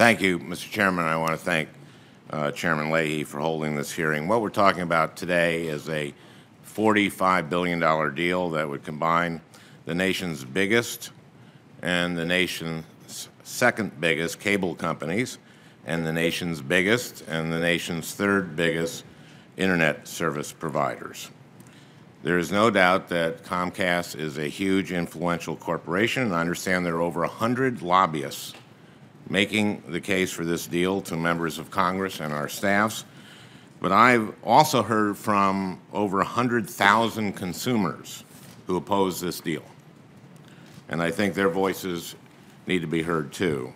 Thank you, Mr. Chairman. I want to thank Chairman Leahy for holding this hearing. What we're talking about today is a $45 billion deal that would combine the nation's biggest and the nation's second biggest cable companies and the nation's biggest and the nation's third biggest internet service providers. There is no doubt that Comcast is a huge influential corporation, and I understand there are over 100 lobbyists making the case for this deal to members of Congress and our staffs. But I've also heard from over 100,000 consumers who oppose this deal, and I think their voices need to be heard too.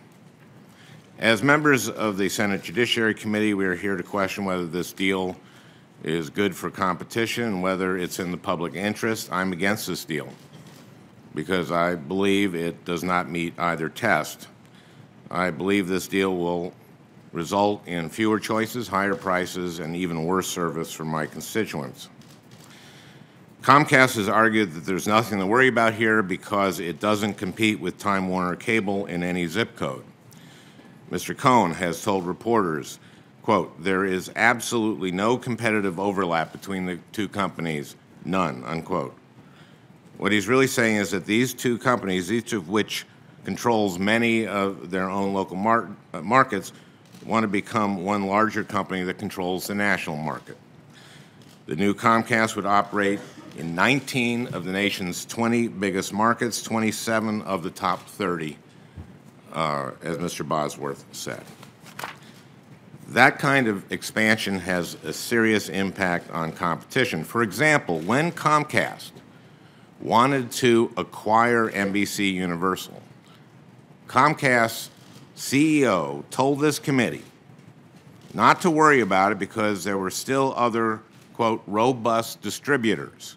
As members of the Senate Judiciary Committee, we are here to question whether this deal is good for competition and whether it's in the public interest. I'm against this deal because I believe it does not meet either test. I believe this deal will result in fewer choices, higher prices, and even worse service for my constituents. Comcast has argued that there's nothing to worry about here because it doesn't compete with Time Warner Cable in any zip code. Mr. Cohn has told reporters, quote, "There is absolutely no competitive overlap between the two companies, none," unquote. What he's really saying is that these two companies, each of which controls many of their own local markets, want to become one larger company that controls the national market. The new Comcast would operate in 19 of the nation's 20 biggest markets, 27 of the top 30, as Mr. Bosworth said. That kind of expansion has a serious impact on competition. For example, when Comcast wanted to acquire NBC Universal, Comcast's CEO told this committee not to worry about it because there were still other, quote, robust distributors.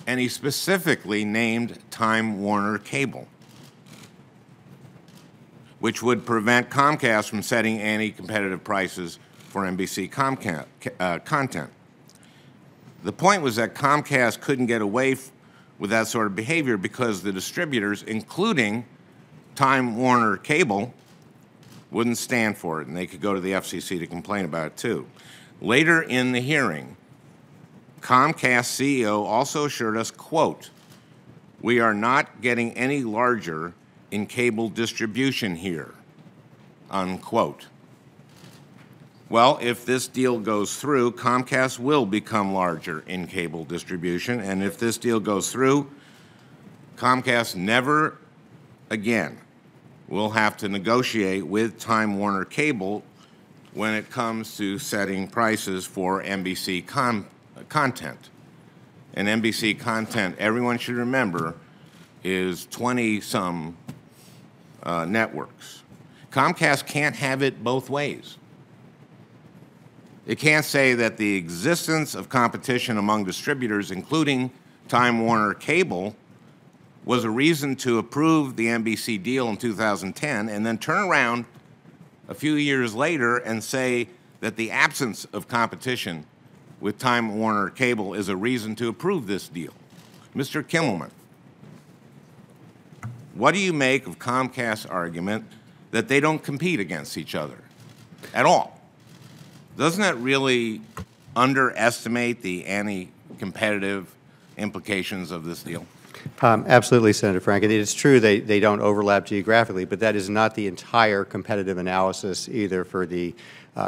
And he specifically named Time Warner Cable, which would prevent Comcast from setting anti-competitive prices for NBC content. The point was that Comcast couldn't get away with that sort of behavior because the distributors, including Time Warner Cable, wouldn't stand for it, and they could go to the FCC to complain about it too. Later in the hearing, Comcast CEO also assured us, quote, "We are not getting any larger in cable distribution here," unquote. Well, if this deal goes through, Comcast will become larger in cable distribution, and if this deal goes through, Comcast never again will have to negotiate with Time Warner Cable when it comes to setting prices for NBC content. And NBC content, everyone should remember, is 20-some networks. Comcast can't have it both ways. It can't say that the existence of competition among distributors, including Time Warner Cable, was a reason to approve the NBC deal in 2010 and then turn around a few years later and say that the absence of competition with Time Warner Cable is a reason to approve this deal. Mr. Kimmelman, what do you make of Comcast's argument that they don't compete against each other at all? Doesn't that really underestimate the anti-competitive implications of this deal? Absolutely, Senator Franken. It is true they don't overlap geographically, but that is not the entire competitive analysis either for the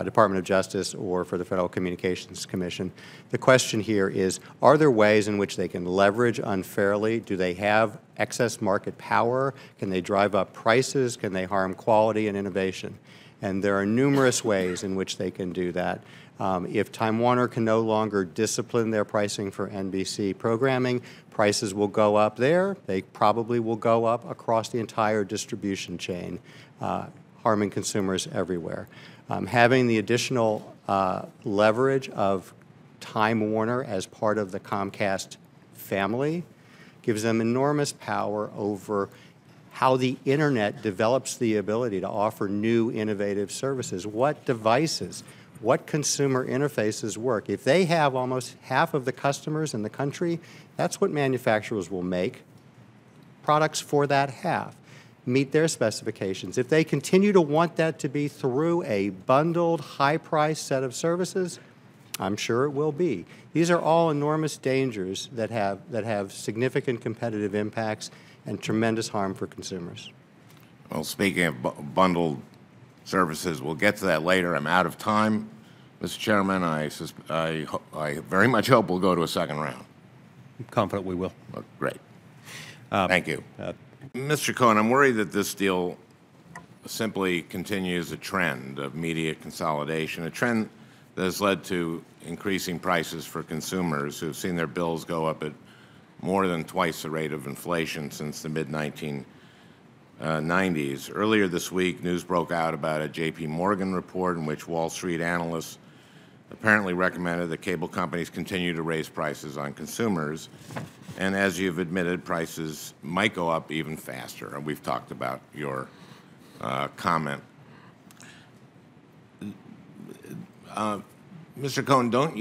Department of Justice or for the Federal Communications Commission. The question here is, are there ways in which they can leverage unfairly? Do they have excess market power? Can they drive up prices? Can they harm quality and innovation? And there are numerous ways in which they can do that. If Time Warner can no longer discipline their pricing for NBC programming, prices will go up there. They probably will go up across the entire distribution chain, harming consumers everywhere. Having the additional leverage of Time Warner as part of the Comcast family gives them enormous power over how the internet develops the ability to offer new innovative services, what devices, what consumer interfaces work. If they have almost half of the customers in the country, that's what manufacturers will make, products for that half. meet their specifications. If they continue to want that to be through a bundled, high-priced set of services, I'm sure it will be. These are all enormous dangers that have significant competitive impacts and tremendous harm for consumers. Well, speaking of bundled services, we'll get to that later. I'm out of time. Mr. Chairman, I very much hope we'll go to a second round. I'm confident we will. Well, great. Thank you. Mr. Cohen, I'm worried that this deal simply continues a trend of media consolidation, a trend that has led to increasing prices for consumers who have seen their bills go up at more than twice the rate of inflation since the mid-1990s. Earlier this week, news broke out about a J.P. Morgan report in which Wall Street analysts apparently recommended that cable companies continue to raise prices on consumers. And as you've admitted, prices might go up even faster. And we've talked about your comment. Mr. Cohen, don't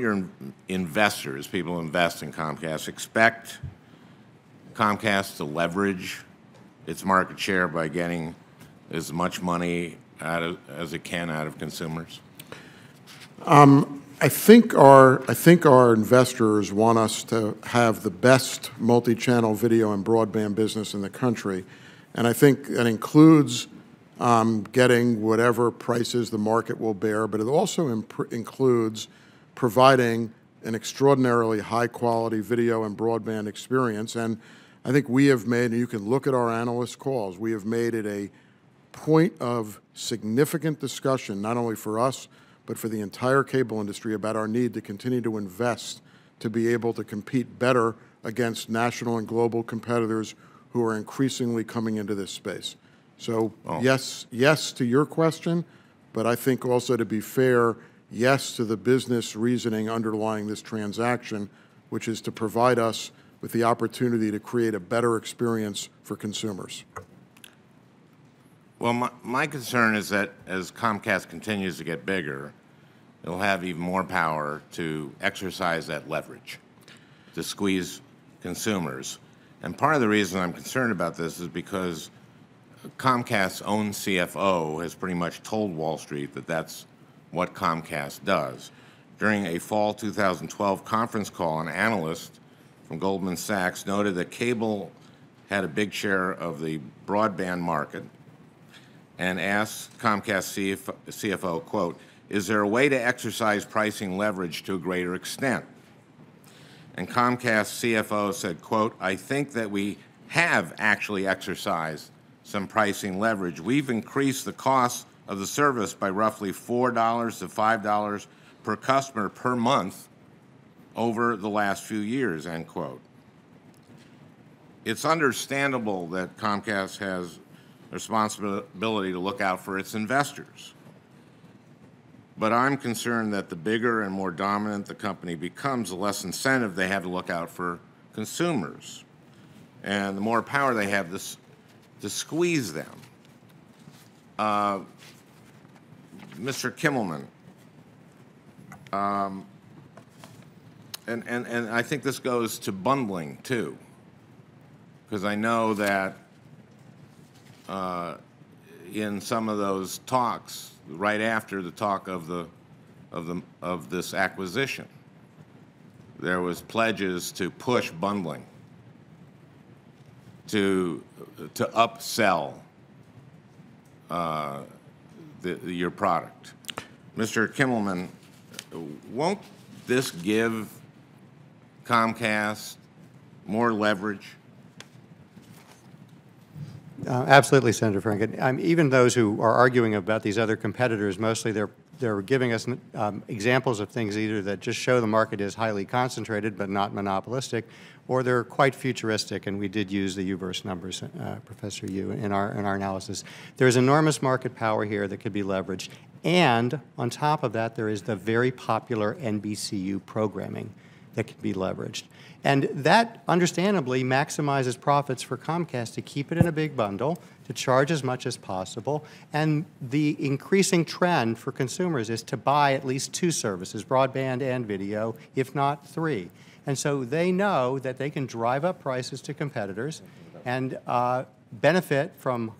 your investors, people who invest in Comcast, expect Comcast to leverage its market share by getting as much money as it can out of consumers? I think our investors want us to have the best multi-channel video and broadband business in the country, and I think that includes getting whatever prices the market will bear, but it also includes providing an extraordinarily high-quality video and broadband experience. And I think we have made, and you can look at our analyst calls, we have made it a point of significant discussion, not only for us, but for the entire cable industry, about our need to continue to invest to be able to compete better against national and global competitors who are increasingly coming into this space. So yes to your question, but I think also, to be fair, yes to the business reasoning underlying this transaction, which is to provide us with the opportunity to create a better experience for consumers. Well, my concern is that as Comcast continues to get bigger, it'll have even more power to exercise that leverage, to squeeze consumers. And part of the reason I'm concerned about this is because Comcast's own CFO has pretty much told Wall Street that that's what Comcast does. During a fall 2012 conference call, an analyst from Goldman Sachs noted that cable had a big share of the broadband market and asked Comcast CFO, quote, "Is there a way to exercise pricing leverage to a greater extent?" And Comcast CFO said, quote, "I think that we have actually exercised some pricing leverage. We've increased the cost of the service by roughly $4 to $5 per customer per month over the last few years," end quote. It's understandable that Comcast has a responsibility to look out for its investors. But I'm concerned that the bigger and more dominant the company becomes, the less incentive they have to look out for consumers, and the more power they have to squeeze them. Mr. Kimmelman, and I think this goes to bundling too, because I know that in some of those talks, right after the talk of this acquisition, there was pledges to push bundling, to upsell your product. Mr. Kimmelman, won't this give Comcast more leverage? Absolutely, Senator Franken. Even those who are arguing about these other competitors, mostly they're giving us examples of things either that just show the market is highly concentrated but not monopolistic, or they're quite futuristic, and we did use the U-verse numbers, Professor Yu, in our analysis. There's enormous market power here that could be leveraged, and on top of that, there is the very popular NBCU programming that can be leveraged. And that, understandably, maximizes profits for Comcast to keep it in a big bundle, to charge as much as possible, and the increasing trend for consumers is to buy at least two services, broadband and video, if not three. And so they know that they can drive up prices to competitors and benefit from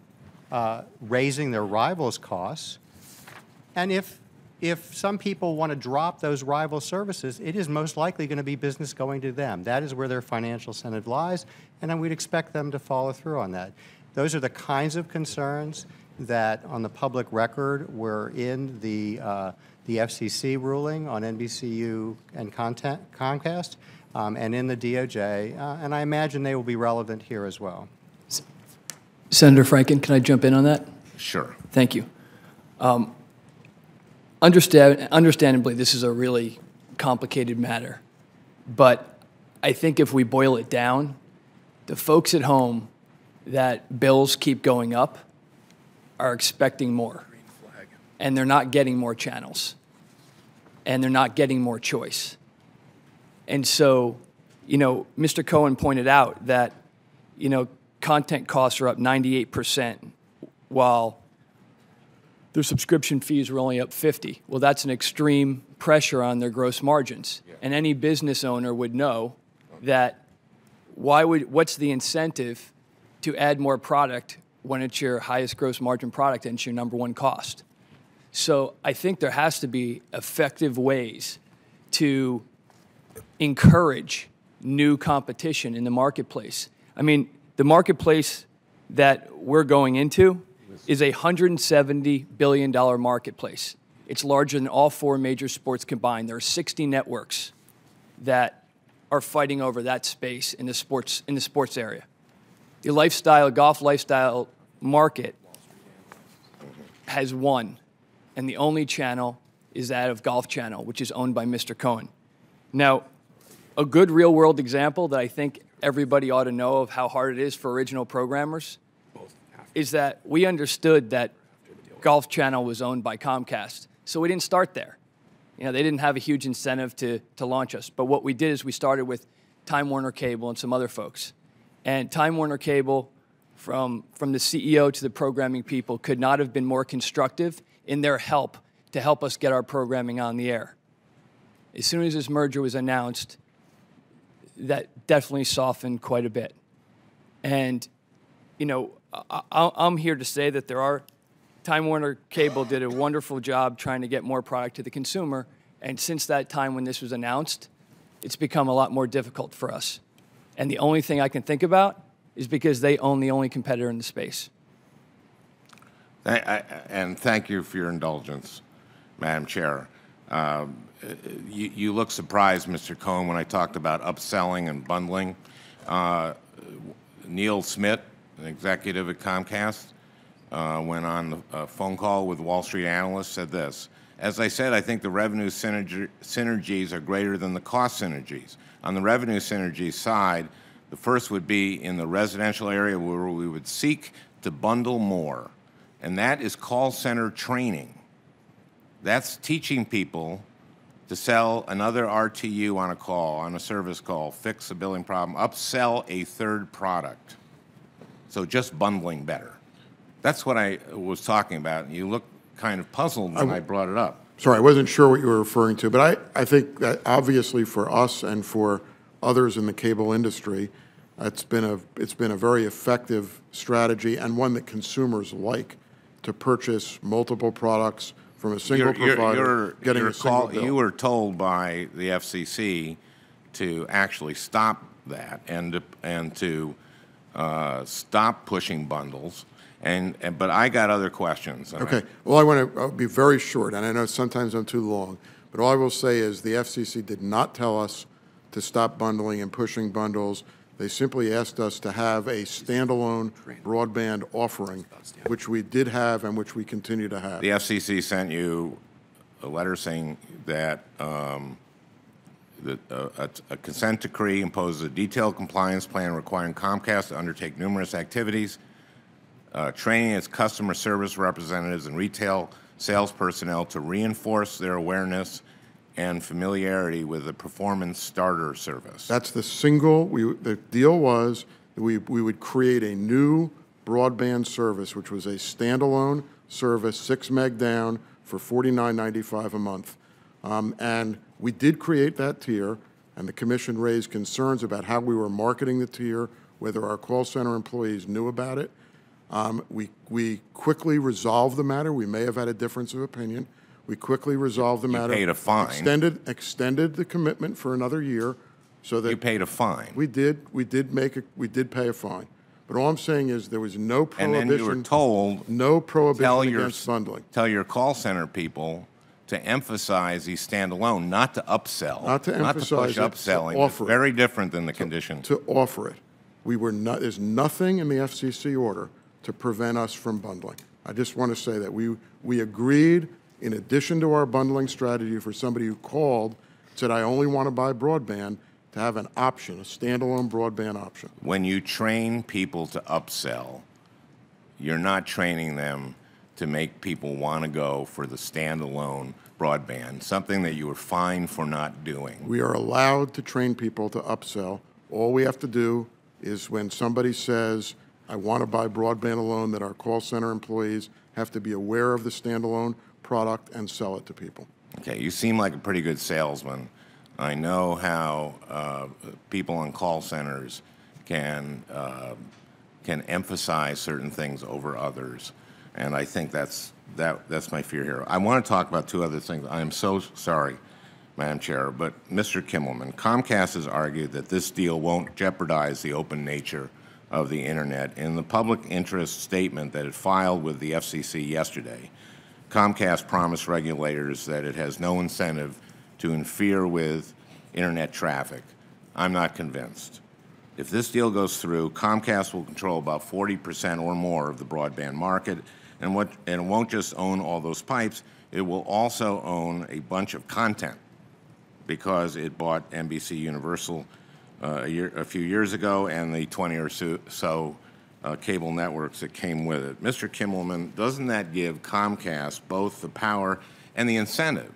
raising their rivals' costs. And if some people want to drop those rival services, it is most likely going to be business going to them. That is where their financial incentive lies, and then we'd expect them to follow through on that. Those are the kinds of concerns that, on the public record, were in the FCC ruling on NBCU and Comcast, and in the DOJ, and I imagine they will be relevant here as well. Senator Franken, can I jump in on that? Sure. Thank you. Understandably, this is a really complicated matter, but I think if we boil it down, the folks at home that bills keep going up are expecting more, and they're not getting more channels, and they're not getting more choice. And so, Mr. Cohen pointed out that, content costs are up 98%, while their subscription fees were only up 50. Well, that's an extreme pressure on their gross margins. Yeah. And any business owner would know that what's the incentive to add more product when it's your highest gross margin product and it's your #1 cost? So I think there has to be effective ways to encourage new competition in the marketplace. I mean, the marketplace that we're going into is a $170 billion marketplace. It's larger than all 4 major sports combined. There are 60 networks that are fighting over that space in the sports area. The golf lifestyle market has one, and the only channel is that of Golf Channel, which is owned by Mr. Cohen. Now, a good real-world example that I think everybody ought to know of how hard it is for original programmers is that we understood that Golf Channel was owned by Comcast, so we didn't start there. They didn't have a huge incentive to launch us, but what we did is we started with Time Warner Cable and some other folks. And Time Warner Cable, from the CEO to the programming people, could not have been more constructive in their help to help us get our programming on the air. As soon as this merger was announced, that definitely softened quite a bit. And, I'm here to say that Time Warner Cable did a wonderful job trying to get more product to the consumer, and since that time when this was announced, it's become a lot more difficult for us. And the only thing I can think about is because they own the only competitor in the space. And thank you for your indulgence, Madam Chair. You look surprised, Mr. Cohen, when I talked about upselling and bundling. Neil Smith, an executive at Comcast, went on a phone call with Wall Street analysts, said this: "As I said, I think the revenue synergies are greater than the cost synergies. On the revenue synergy side, the first would be in the residential area where we would seek to bundle more, and that is call center training. That's teaching people to sell another RTU on a call, on a service call, fix a billing problem, upsell a third product. So just bundling better." That's what I was talking about, and you look kind of puzzled when I brought it up. Sorry, I wasn't sure what you were referring to, but I think that obviously for us and for others in the cable industry, it's been a very effective strategy and one that consumers like, to purchase multiple products from a single provider, getting a single bill. You were told by the FCC to actually stop that and to stop pushing bundles. But I got other questions. Okay. Well, I want to be very short, and I know sometimes I'm too long, but all I will say is the FCC did not tell us to stop bundling and pushing bundles. They simply asked us to have a standalone broadband offering, which we did have and which we continue to have. The FCC sent you a letter saying that a consent decree imposes a detailed compliance plan requiring Comcast to undertake numerous activities, training its customer service representatives and retail sales personnel to reinforce their awareness and familiarity with the performance starter service. That's the deal was that we would create a new broadband service, which was a standalone service, 6 meg down for $49.95 a month. And we did create that tier, and the commission raised concerns about how we were marketing the tier, whether our call center employees knew about it. We quickly resolved the matter. We may have had a difference of opinion. We quickly resolved the matter. You paid a fine. Extended the commitment for another year, so that You paid a fine. we did pay a fine. But all I'm saying is there was no And prohibition. then you were told, no prohibition against bundling. tell your call center people to emphasize these standalone, not to upsell. Not to emphasize push it, to upselling. offer It's it. very different than the condition. To offer it. There's nothing in the FCC order to prevent us from bundling. I just want to say that we agreed, in addition to our bundling strategy, for somebody who called, said, I only want to buy broadband, to have an option, a standalone broadband option. When you train people to upsell, you're not training them to make people want to go for the standalone broadband, something that you were fined for not doing. We are allowed to train people to upsell. All we have to do is, when somebody says, I want to buy broadband alone, that our call center employees have to be aware of the standalone product and sell it to people. Okay, you seem like a pretty good salesman. I know how people on call centers can emphasize certain things over others, and I think that's my fear here. I want to talk about two other things. I am so sorry, Madam Chair, but Mr. Kimmelman, Comcast has argued that this deal won't jeopardize the open nature of the Internet. In the public interest statement that it filed with the FCC yesterday, Comcast promised regulators that it has no incentive to interfere with Internet traffic. I'm not convinced. If this deal goes through, Comcast will control about 40% or more of the broadband market, and it won't just own all those pipes, it will also own a bunch of content, because it bought NBC Universal a few years ago, and the 20 or so cable networks that came with it. Mr. Kimmelman, doesn't that give Comcast both the power and the incentive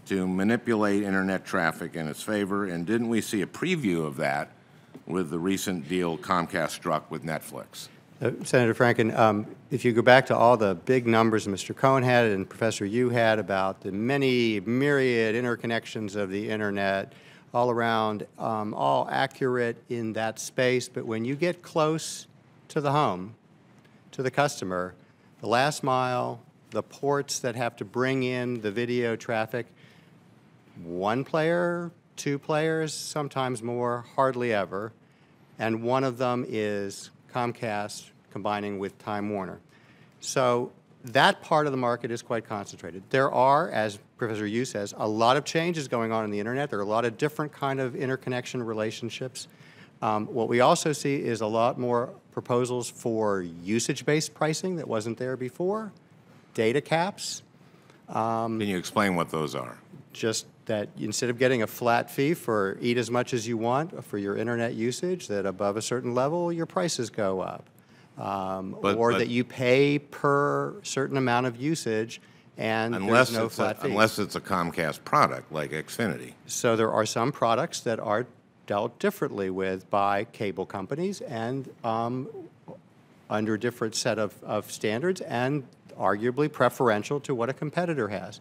to manipulate Internet traffic in its favor? And didn't we see a preview of that with the recent deal Comcast struck with Netflix? Senator Franken, if you go back to all the big numbers Mr. Cohen had and Professor Yu had about the many myriad interconnections of the Internet all around, all accurate in that space, but when you get close to the home, to the customer, the last mile, the ports that have to bring in the video traffic, one player, two players, sometimes more, hardly ever, and one of them is Comcast combining with Time Warner. So that part of the market is quite concentrated. There are, as Professor Yu says, a lot of changes going on in the Internet. There are a lot of different kind of interconnection relationships. What we also see is a lot more proposals for usage-based pricing that wasn't there before, data caps. Can you explain what those are? Just that instead of getting a flat fee for eat as much as you want for your Internet usage, that above a certain level, your prices go up. Or that you pay per certain amount of usage and there's no flat fee. Unless it's a Comcast product like Xfinity. So there are some products that are dealt differently with by cable companies and under a different set of standards and arguably preferential to what a competitor has.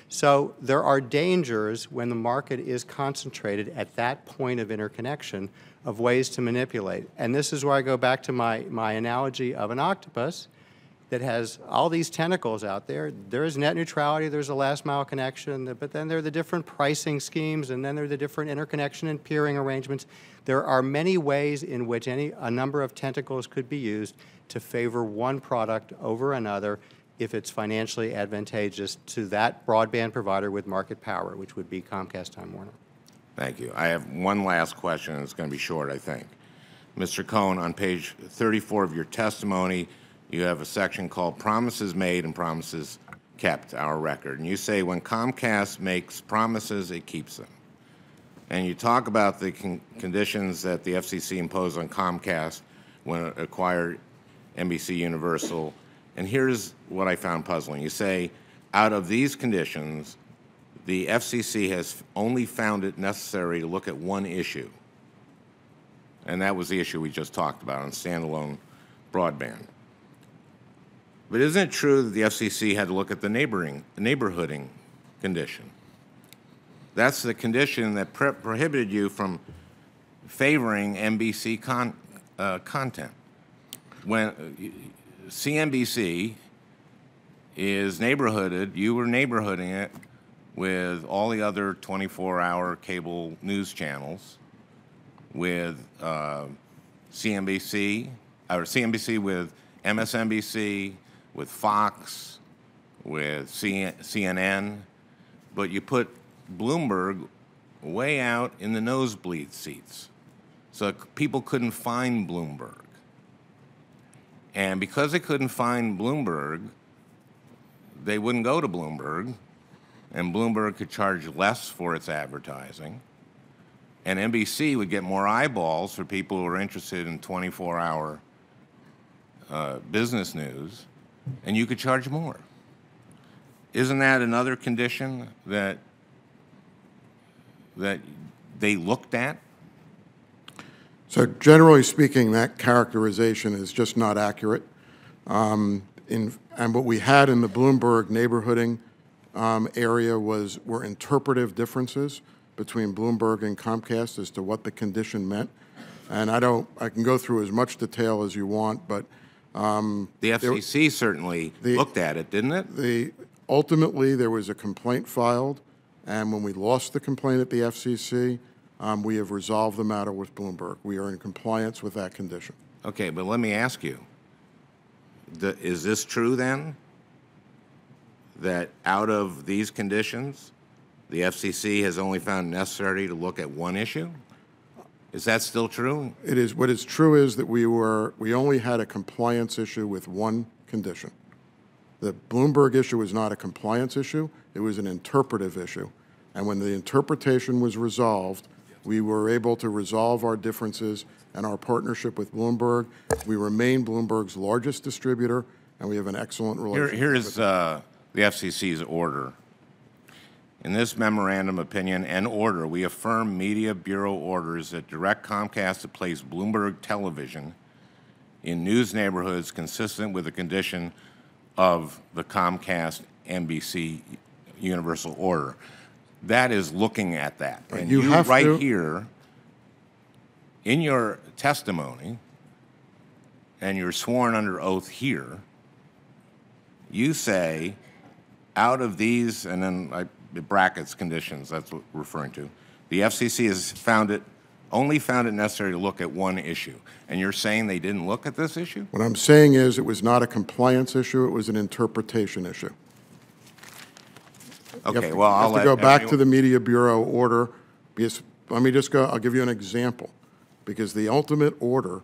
So there are dangers when the market is concentrated at that point of interconnection of ways to manipulate. And this is where I go back to my analogy of an octopus that has all these tentacles out there. There is net neutrality, there's a last mile connection, but then there are the different pricing schemes, and then there are the different interconnection and peering arrangements. There are many ways in which a number of tentacles could be used to favor one product over another if it's financially advantageous to that broadband provider with market power, which would be Comcast Time Warner. Thank you. I have one last question, and it's going to be short, I think. Mr. Cohen, on page 34 of your testimony, you have a section called Promises Made and Promises Kept, Our Record. And you say when Comcast makes promises, it keeps them. And you talk about the conditions that the FCC imposed on Comcast when it acquired NBC Universal. And here's what I found puzzling. You say, out of these conditions, the FCC has only found it necessary to look at one issue. And that was the issue we just talked about on standalone broadband. But isn't it true that the FCC had to look at the neighborhooding condition? That's the condition that prohibited you from favoring NBC content. When CNBC is neighborhooded, you were neighborhooding it with all the other 24-hour cable news channels, with CNBC with MSNBC, with Fox, with CNN, but you put Bloomberg way out in the nosebleed seats, so people couldn't find Bloomberg. And because they couldn't find Bloomberg, they wouldn't go to Bloomberg, and Bloomberg could charge less for its advertising, and NBC would get more eyeballs for people who are interested in 24-hour business news, and you could charge more. Isn't that another condition that they looked at? So generally speaking, that characterization is just not accurate. And what we had in the Bloomberg neighborhooding area were interpretive differences between Bloomberg and Comcast as to what the condition meant. And I can go through as much detail as you want, but the FCC certainly looked at it, didn't it? Ultimately, there was a complaint filed, and when we lost the complaint at the FCC, we have resolved the matter with Bloomberg. We are in compliance with that condition. Okay, but let me ask you, is this true then, that out of these conditions, the FCC has only found necessary to look at one issue? Is that still true? It is. What is true is that we only had a compliance issue with one condition. The Bloomberg issue was not a compliance issue. It was an interpretive issue. And when the interpretation was resolved, we were able to resolve our differences and our partnership with Bloomberg. We remain Bloomberg's largest distributor, and we have an excellent relationship. Here is the FCC's order. In this memorandum opinion and order, we affirm Media Bureau orders that direct Comcast to place Bloomberg television in news neighborhoods consistent with the condition of the Comcast NBC Universal Order. That is looking at that. And you right here, in your testimony, and you're sworn under oath here, you say, out of these, and then the brackets conditions, that's what we're referring to, the FCC has only found it necessary to look at one issue. And you're saying they didn't look at this issue? What I'm saying is it was not a compliance issue, it was an interpretation issue. Okay, well, I'll let go back to the Media Bureau order. Because, let me just go, I'll give you an example. Because the ultimate order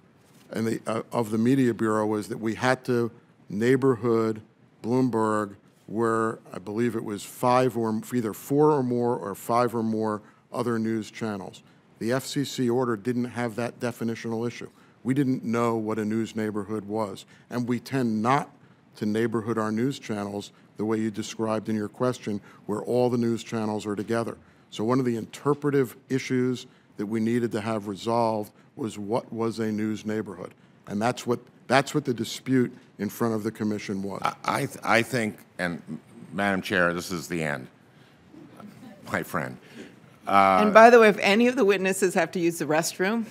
of the Media Bureau was that we had to neighborhood Bloomberg where I believe it was either 4 or more or 5 or more other news channels. The FCC order didn't have that definitional issue. We didn't know what a news neighborhood was. And we tend not to neighborhood our news channels the way you described in your question, where all the news channels are together. So one of the interpretive issues that we needed to have resolved was what was a news neighborhood. And that's what the dispute in front of the commission was. I think, and Madam Chair, this is the end, my friend. And by the way, if any of the witnesses have to use the restroom,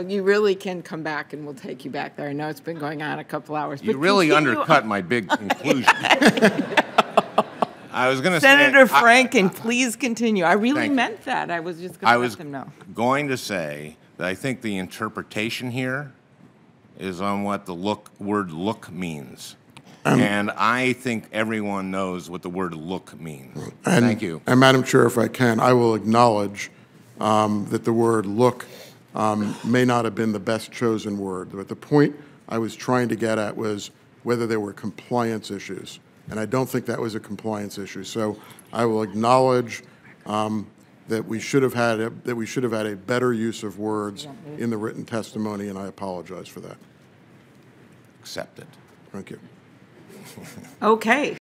you really can come back and we'll take you back there. I know it's been going on a couple hours. You really undercut my big conclusion. I was going to say... Senator Franken, please continue. I really meant that. I was just going to let them know. I was going to say that I think the interpretation here is on what the word look means. And I think everyone knows what the word look means. Thank you. And Madam Chair, if I can, I will acknowledge that the word look may not have been the best chosen word. But the point I was trying to get at was whether there were compliance issues. And I don't think that was a compliance issue. So I will acknowledge that we should have had a better use of words in the written testimony, and I apologize for that. Accept it. Thank you. Okay.